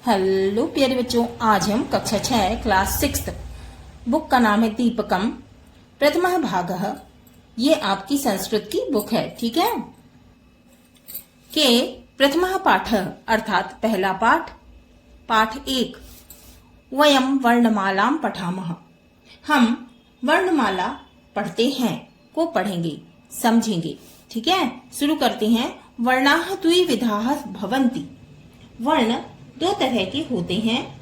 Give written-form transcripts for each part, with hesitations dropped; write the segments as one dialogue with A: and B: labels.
A: Hello प्यारे बच्चों, आज हम कक्षा 6 क्लास 6 बुक का नाम है दीपकम प्रथमः भागः। ये आपकी संस्कृत की बुक है, ठीक है। के प्रथमः पाठः अर्थात पहला पाठ, पाठ 1 वयम वर्णमालां पठामः। हम वर्णमाला पढ़ते हैं को पढ़ेंगे, समझेंगे, ठीक है। शुरू करते हैं। वर्णाः द्विविधाः भवन्ति। वर्ण दो तरह के होते हैं,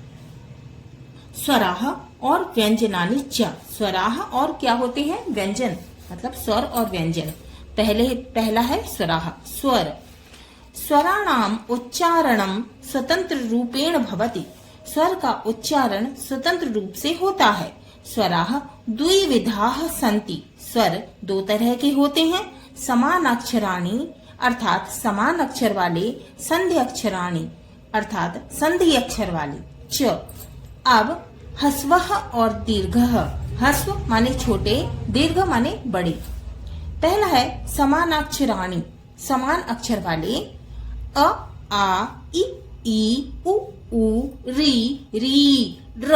A: स्वराः और व्यंजनानि च। स्वराः और क्या होते हैं? व्यंजन, मतलब स्वर और व्यंजन। पहला है स्वराः, स्वर। स्वराणाम उच्चारणम स्वतंत्र रूपेण भवति। स्वर का उच्चारण स्वतंत्र रूप से होता है। स्वराः द्विविधाः सन्ति। स्वर दो तरह के होते हैं, समान अक्षराणि अर्थात समान अक्षर वाले, संधि अक्षराणि अर्थात संधि अक्षर वाले। च। अब ह्रस्वः और दीर्घः। ह्रस्व माने छोटे, दीर्घ माने बड़े। पहला है समान अक्षराणि, समान अक्षर वाले। अ, आ, ई, उ, री, र,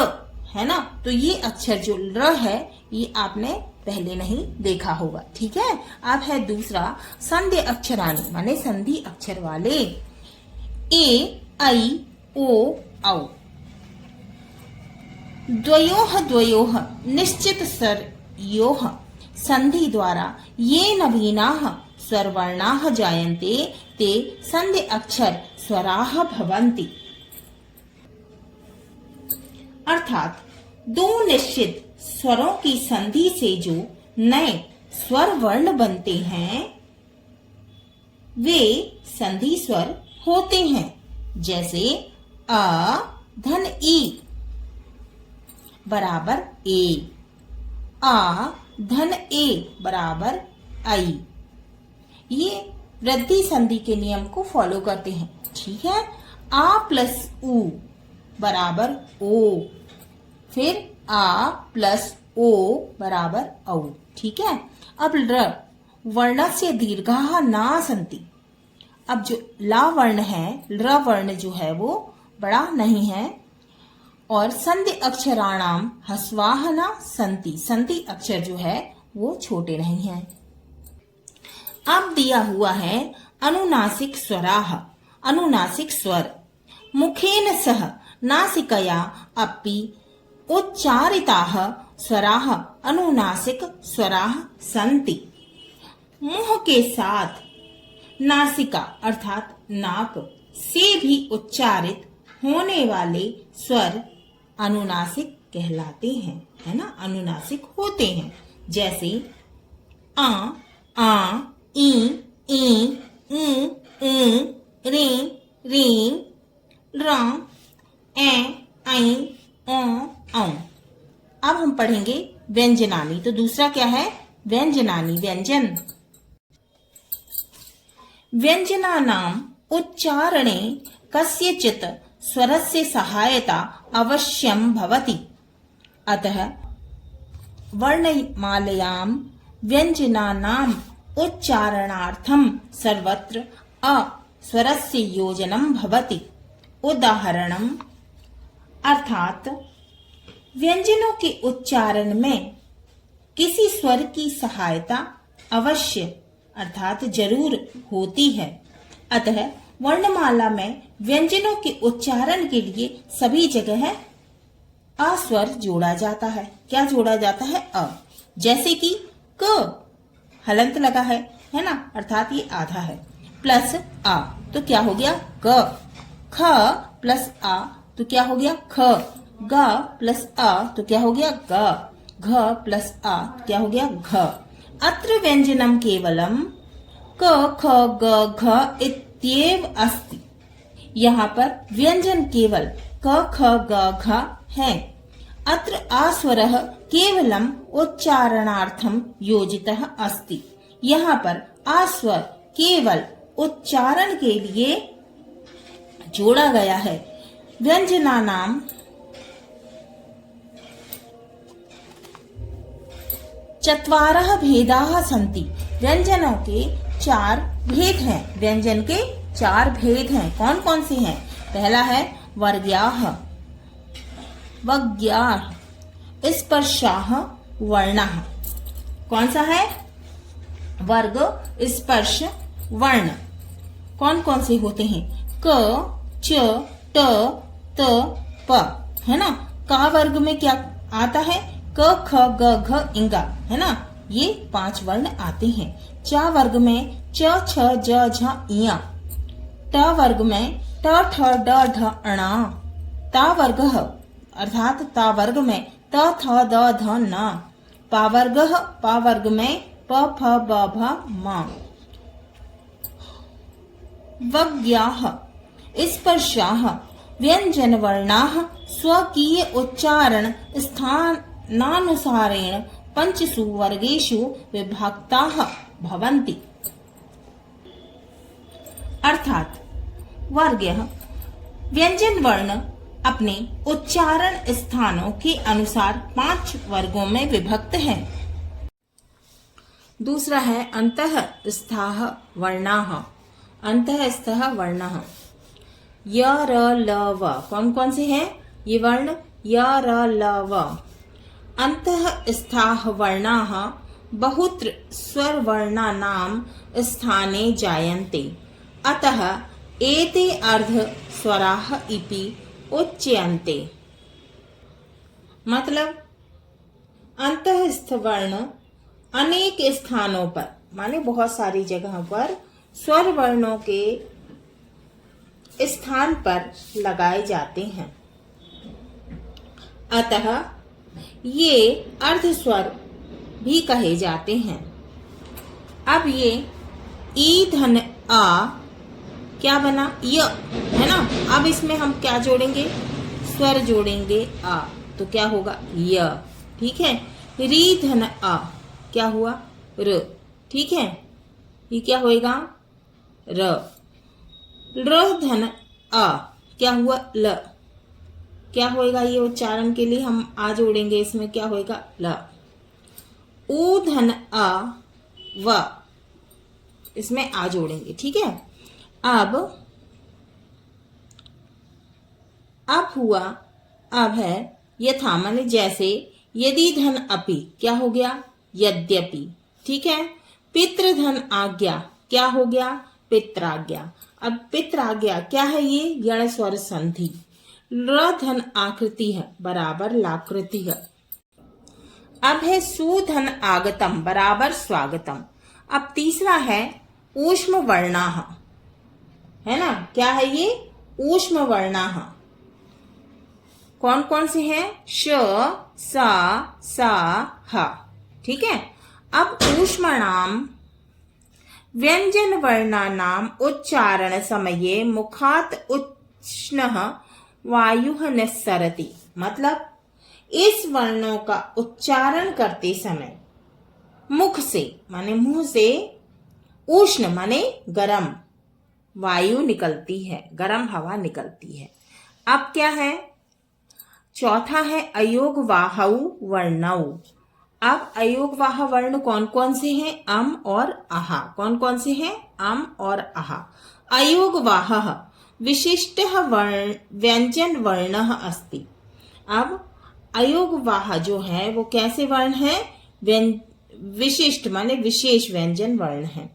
A: है ना। तो ये अक्षर जो र है, ये आपने पहले नहीं देखा होगा, ठीक है। अब है दूसरा संधि अक्षराणि माने संधि अक्षर वाले। ए, ऐ, ओ, औ। द्वयोः निश्चित स्वरयोः संधि द्वारा ये नवीनाः स्वरवर्णाः जायन्ते ते संधि अक्षर स्वराः भवन्ति। अर्थात दो निश्चित स्वरों की संधि से जो नए स्वर वर्ण बनते हैं वे संधि स्वर होते हैं। जैसे अ धन ई बराबर ए, आ धन ए बराबर आई। ये वृद्धि संधि के नियम को फॉलो करते हैं, ठीक है। आ प्लस उ बराबर ओ, फिर आ प्लस ओ बराबर औ, ठीक है। अब र वर्णस्य दीर्घाः न सन्ति। अब जो ला वर्ण है, र वर्ण जो है वो बड़ा नहीं है। और संधि अक्षराणाम ह्रस्वाः न सन्ति। संधि अक्षर जो है वो छोटे नहीं हैं। अब दिया हुआ है अनुनासिक स्वराः। अनुनासिक स्वर मुखेन सह नासिकया अपि उच्चारिताः स्वराः अनुनासिक स्वराः सन्ति। मुंह के साथ नासिका अर्थात नाक से भी उच्चारित होने वाले स्वर अनुनासिक कहलाते हैं, है ना, अनुनासिक होते हैं। जैसे आ, ई, ऊ, रे, र, ए, ऐ, ओ, औ। अब हम पढ़ेंगे व्यंजनानि। तो दूसरा क्या है? व्यंजनानि, व्यंजन। व्यंजनानाम् उच्चारणे कस्यचित् स्वरस्य सहायता अवश्यं भवति। अतः वर्णमालायां व्यंजनानाम् उच्चारणार्थं सर्वत्र अ स्वरस्य योजनं भवति। उदाहरणम् अर्थात व्यंजनों के उच्चारण में किसी स्वर की सहायता अवश्य अर्थात जरूर होती है। अतः वर्णमाला में व्यंजनों के उच्चारण के लिए सभी जगह अ स्वर जोड़ा जाता है। क्या जोड़ा जाता है? अ। जैसे कि क हलंत लगा है ना, अर्थात ये आधा है, प्लस आ तो क्या हो गया? क। ख प्लस आ तो क्या हो गया? ख। ग प्लस आ तो क्या हो गया? ग। घ प्लस आ तो क्या हो गया? घ। अत्र व्यंजनम केवलम क ख ग घ इत्येव अस्ति। यहाँ पर व्यंजन केवल क ख ग घ है। अत्र आस्वरः केवलम उच्चारणार्थम योजितः अस्ति। यहाँ पर आस्वर केवल उच्चारण के लिए जोड़ा गया है। व्यंजनानाम चत्वारः भेदाः सन्ति। व्यंजनों के 4 भेद हैं। व्यंजन के 4 भेद हैं। कौन कौन से हैं? पहला है वर्ग्याः वग्याः स्पर्शाः वर्णाः। कौन सा है? वर्ग स्पर्श वर्ण कौन कौन से होते हैं? क, च, ट, त, प, है ना। का वर्ग में क्या आता है? क, ख, ग, घ, इंगा, है ना। ये 5 वर्ण आते हैं। चा वर्ग में च, छ, ज, झ, इया। ट वर्ग में ट, ठ, ड, ढ, अणा। ता वर्ग अर्थात ता वर्ग में त, थ, द, ध, न। पा वर्ग में प, फ, ब, भ, म। वग्याः स्पर्शाः व्यंजन वर्णाः स्वकीय उच्चारण स्थानानुसारेण 5 वर्गेषु विभक्ताः भवन्ति। अर्थात वर्ग्यः व्यंजन वर्ण अपने उच्चारण स्थानों के अनुसार 5 वर्गों में विभक्त हैं। दूसरा है अंतःस्थाः वर्णाः। अंतःस्थः वर्णाः य, र, ल, व। कौन कौन से हैं ये वर्ण? य, र, ल, व। अंतःस्थाः वर्णाः बहुत्र स्वरवर्णानां स्थाने जायन्ते, अतः एते अर्धस्वराः इति उच्यन्ते। मतलब अंतःस्थ वर्ण अनेक स्थानों पर माने बहुत सारी जगहों पर स्वर वर्णों के स्थान पर लगाए जाते हैं, अतः ये अर्धस्वर भी कहे जाते हैं। अब ये ई धन आ क्या बना? य, है ना। अब इसमें हम क्या जोड़ेंगे? स्वर जोड़ेंगे आ, तो क्या होगा? य। ठीक है। री धन आ क्या हुआ? र। ठीक है, ये क्या होएगा? र। र धन आ क्या हुआ? ल। क्या होएगा? ये उच्चारण के लिए हम आ जोड़ेंगे, इसमें क्या होएगा? ल। ऊ धन आ व, इसमें आ जोड़ेंगे। ठीक है। अब हुआ, अब है यथा माने जैसे। यदि धन अपि क्या हो गया? यद्यपि। ठीक है। पितृ धन आज्ञा क्या हो गया? पित्राज्ञा। अब पित्राज्ञा क्या है? ये यण स्वर संधि। ल धन आकृति है बराबर लाकृति है। अब है सुधन आगतम बराबर स्वागतम। अब तीसरा है ऊष्म वर्णाः, है ना। क्या है ये? ऊष्म वर्णाः। कौन कौन से हैं? श, सा, सा, ह। ठीक है। अब ऊष्मणाम व्यंजन वर्णानाम उच्चारण समये मुखात उष्णः वायुः निस्सरति। मतलब इस वर्णों का उच्चारण करते समय मुख से माने मुंह से उष्ण माने गरम वायु निकलती है, गरम हवा निकलती है। अब क्या है? चौथा है अयोग वाहौ वर्णौ। अब अयोग वाह वर्ण कौन कौन से हैं? अम और आहा। कौन कौन से हैं? अम और आहा। अयोग वाह विशिष्ट व्यंजन वर्ण अस्ति। अब अयोग वाह जो है वो कैसे वर्ण है? विशिष्ट माने विशेष व्यंजन वर्ण है।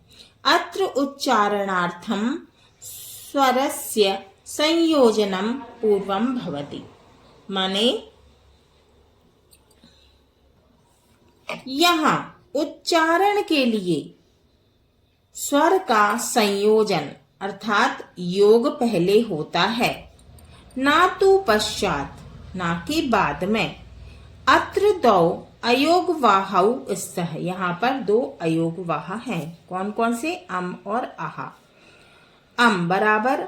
A: अत्र उच्चारणार्थम स्वरस्य संयोजनम पूर्वम भवति। माने यहाँ उच्चारण के लिए स्वर का संयोजन अर्थात योग पहले होता है, ना तो पश्चात, ना कि बाद में। अत्र दो अयोग वाहौ स्तः। यहाँ पर 2 अयोग वाह हैं। कौन कौन से? अम और आहा। अम बराबर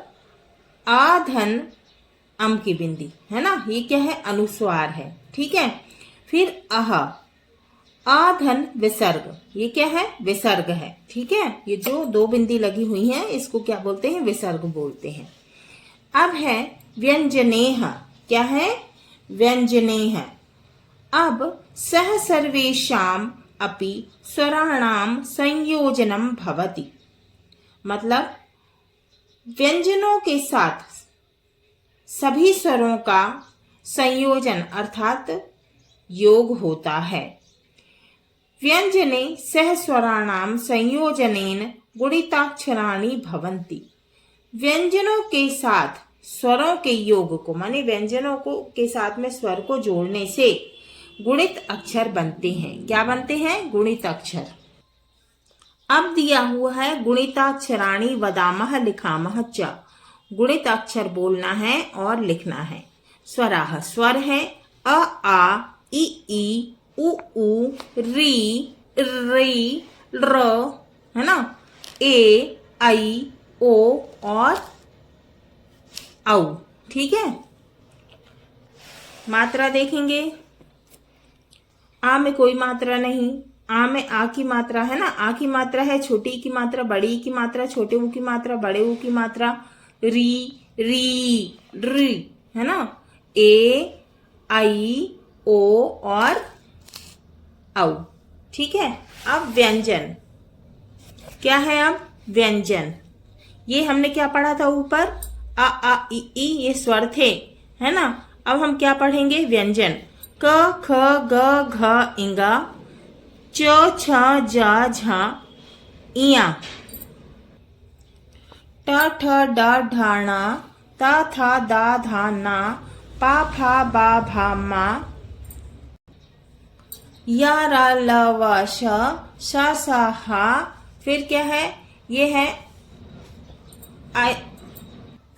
A: आ धन अम की बिंदी, है ना। ये क्या है? अनुस्वार है। ठीक है। फिर आहा आ धन विसर्ग, ये क्या है? विसर्ग है। ठीक है। ये जो 2 बिंदी लगी हुई हैं इसको क्या बोलते हैं? विसर्ग बोलते हैं। अब है व्यंजनेह। क्या है? व्यंजनेह। अब सह सर्वेषाम अपि स्वराणाम संयोजनम भवति। मतलब व्यंजनों के साथ सभी स्वरों का संयोजन अर्थात योग होता है। व्यंजने सहस्वराणाम संयोजनेन गुणिताक्षराणि भवन्ति। व्यंजनों के साथ स्वरों के योग को माने व्यंजनों को के साथ में स्वर को जोड़ने से गुणित अक्षर बनते हैं। क्या बनते हैं? गुणित अक्षर। अब दिया हुआ है गुणिताक्षराणि वदामः लिखामः च। गुणित अक्षर बोलना है और लिखना है। स्वराः स्वर है अ आ इ ई उ ऊ री री र, है ना, ए आई ओ और औ। ठीक है। मात्रा देखेंगे। आ में कोई मात्रा नहीं। आ में आ की मात्रा है ना, आ की मात्रा है, छोटी की मात्रा, बड़ी की मात्रा, छोटे ऊ की मात्रा, बड़े ऊ की मात्रा, री री री, है ना, ए आई ओ और औ। ठीक है। अब व्यंजन क्या है? अब व्यंजन ये हमने क्या पढ़ा था ऊपर? आ इ ई ये स्वर थे, है ना। अब हम क्या पढ़ेंगे? व्यंजन। क ख ग घ इंगा, च छ ज झ इया, ट ठ ड ढ ण, त थ द ध न, पा फा बा भा मा, या रा ल व श, श स ह। फिर क्या है? ये है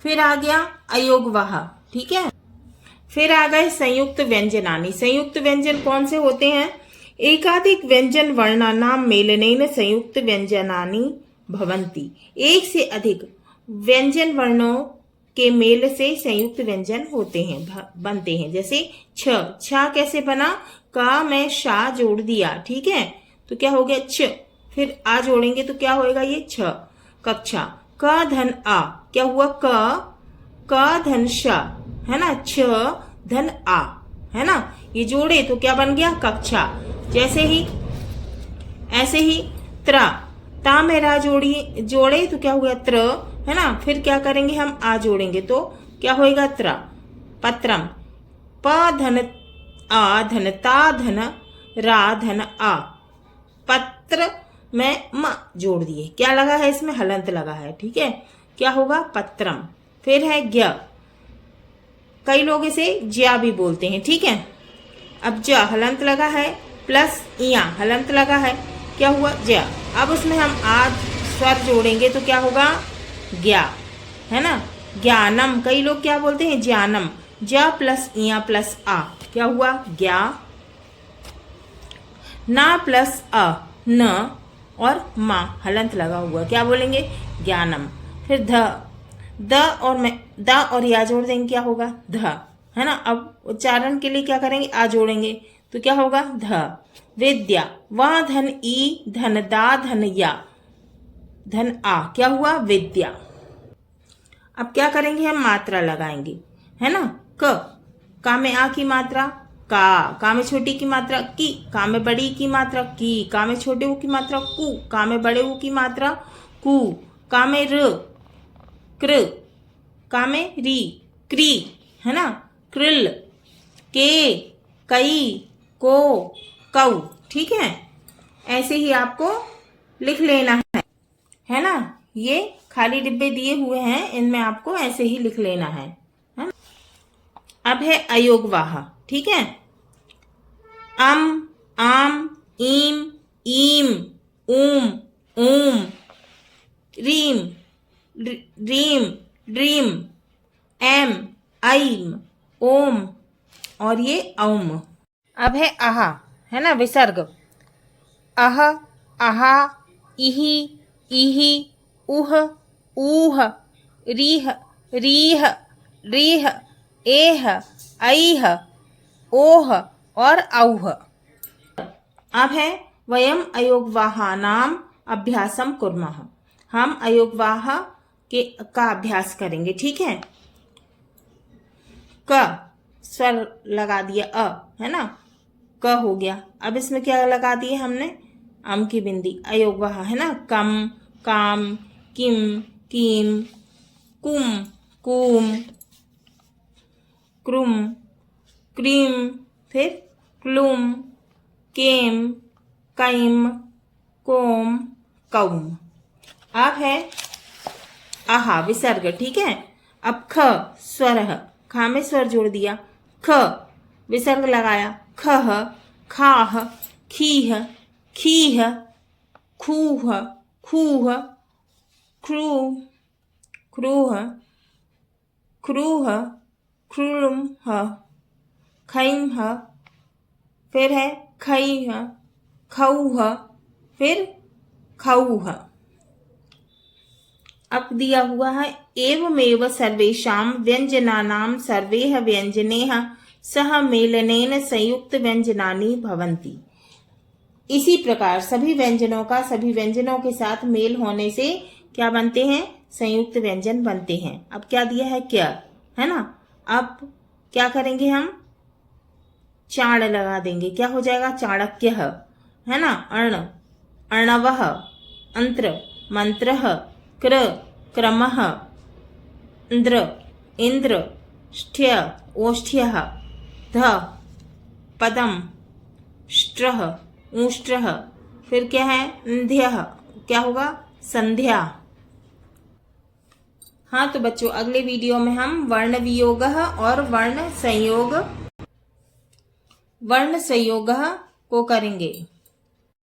A: फिर आ गया अयोगवाह। ठीक है। फिर आ गए संयुक्त व्यंजनानि। संयुक्त व्यंजन कौन से होते हैं? एकाधिक व्यंजन वर्णानाम मेलनेन संयुक्त व्यंजनानि भवन्ति। एक से अधिक व्यंजन वर्णों के मेल से संयुक्त व्यंजन होते हैं, बनते हैं। जैसे छ, छा कैसे बना? का में शा जोड़ दिया, ठीक है, तो क्या हो गया? छ। फिर आ जोड़ेंगे तो क्या होएगा? ये छ। कक्षा। क धन आ, क्या हुआ? क धन श, है ना, छ धन आ, है ना, ये जोड़े तो क्या बन गया? कक्षा। जैसे ही ऐसे ही त्रा, ता में रा जोड़े तो क्या हुआ? त्र, है ना। फिर क्या करेंगे हम? आ जोड़ेंगे तो क्या होएगा? त्रा। पत्रम। प धन आ धन ता धन रा धन आ, पत्र में म जोड़ दिए, क्या लगा है? इसमें हलंत लगा है। ठीक है। क्या होगा? पत्रम। फिर है ज्ञ, कई लोग इसे ज्या भी बोलते हैं। ठीक है। अब ज हलंत लगा है प्लस इया हलंत लगा है, क्या हुआ? ज्या। अब उसमें हम आज स्वर जोड़ेंगे तो क्या होगा? ज्ञा, है ना। ज्ञानम, कई लोग क्या बोलते हैं? ज्ञानम। ज प्लस इया प्लस आ, क्या हुआ? ज्ञा। ना प्लस अ न और मा हलंत लगा हुआ, क्या बोलेंगे? ज्ञानम। फिर द और या जोड़ देंगे, क्या होगा? ध, है ना। अब उच्चारण के लिए क्या करेंगे? आ जोड़ेंगे तो क्या होगा? ध। विद्या। व धन ई धन दा धन या धन आ, क्या हुआ? विद्या। अब क्या करेंगे? हम मात्रा लगाएंगे, है ना। का में आ की मात्रा का में छोटी की मात्रा की, का में बड़ी की मात्रा की, का में छोटे ऊ की मात्रा कु, का में बड़े ऊ की मात्रा कु, का में र कृ, का में री क्री, है ना, कृल, के, कई, को, कौ। ठीक है। ऐसे ही आपको लिख लेना है ना। ये खाली डिब्बे दिए हुए हैं, इनमें आपको ऐसे ही लिख लेना है ना? अब है अयोगवाह। ठीक है। अम आम ईम ईम ऊम ऊम रीम ड्रीम ड्रीम एम ऐम ओम और ये औम। अब है आहा, है ना, विसर्ग। अह आहा इही इही उह ऊह रीह रीह रीह एह ऐह ओह और औह। अब है वयम अयोगवाहानाम अभ्यासम कुर्मः। हम अयोगवाह का अभ्यास करेंगे। ठीक है। क स्वर लगा दिया अ, है ना, क हो गया। अब इसमें क्या लगा दिए हमने? अम की बिंदी। अयोगवाह, है ना। कम काम किम कीम कुम कूम क्रुम, क्रीम, फिर क्लूम, केम, कैम, कोम, कौम। अब है आहा विसर्ग, ठीक है। अब ख स्वर है, खा में स्वर जोड़ दिया, ख विसर्ग लगाया, खह, खाह, खीह, खीह, खूह, खूह, क्रू, क्रूह, क्रूह, क्रूम, खैम, फिर है खैह, खौह, फिर खौह। अब दिया हुआ है एवमेव सर्वेषां व्यंजनानां सर्वैः व्यंजनैः सह मेलनेन संयुक्त व्यंजनानि भवन्ति। इसी प्रकार सभी व्यंजनों का सभी व्यंजनों के साथ मेल होने से क्या बनते हैं? संयुक्त व्यंजन बनते हैं। अब क्या दिया है? क्या, है ना। अब क्या करेंगे हम? चाण लगा देंगे, क्या हो जाएगा? चाणक्य, है ना। अर्ण, अर्णवः, अंत्र, मंत्रः, क्र, क्रमः, इंद्र, इंद्र, ष्ठ्य, ओष्ठ्यः, ध, पदम, ष्ट्रः, ऊष्ट्रः, फिर क्या है? न्ध्यः, क्या होगा? संध्या। हाँ तो बच्चों, अगले वीडियो में हम वर्ण वियोगः और वर्ण संयोग को करेंगे।